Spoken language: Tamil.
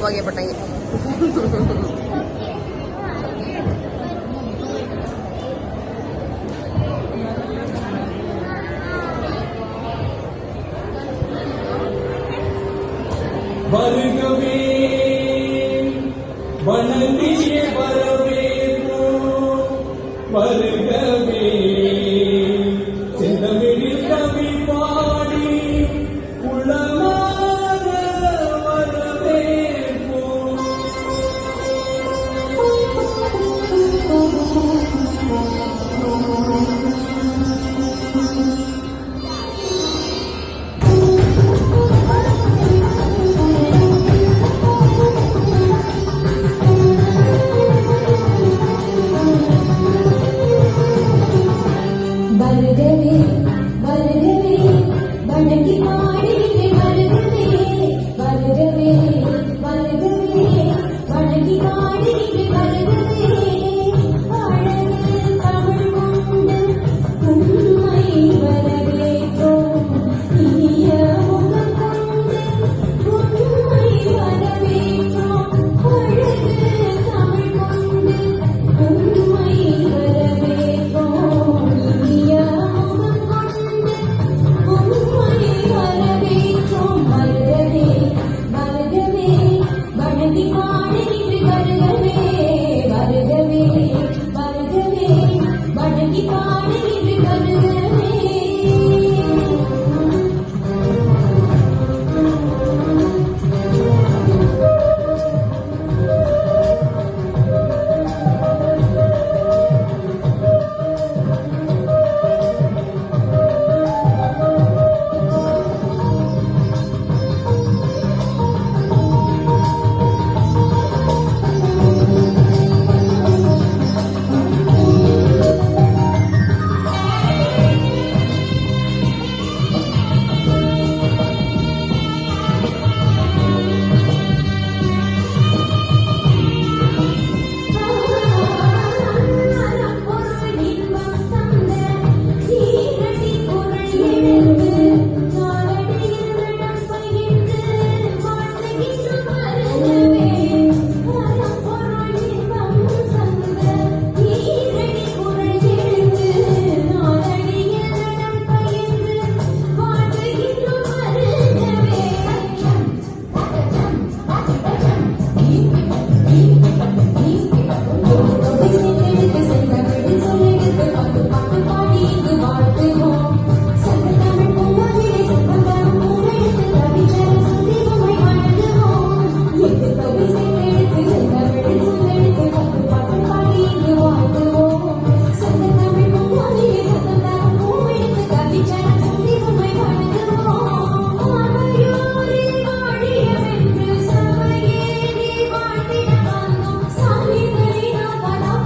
சௌபாகியப்பட்டீங்க. வருகவே வணங்கிய வரவேற்போ வருகவே செந்தமிழில் கவி பாடி உளமாக வரவேற்போ வருகவே வருகவே வணங்கி பாடினே வருகவே வருகவே வருகவே வணங்கி பாடினே வருகவே அழகு தமிழ் கொண்டு உண்மை வரவேற்றோம் இனிய முகம் கொண்டு உண்மை வரவேற்றோம் அழகு தமிழ் கொண்டு உண்மை வரவேற்றோம் இனிய முகம் கொண்டு உண்மை வரவேற்றோம் வருகவே வருகவே வணங்கி பாடினே வருகவே வருகவே வருகவே வணங்கி பாடி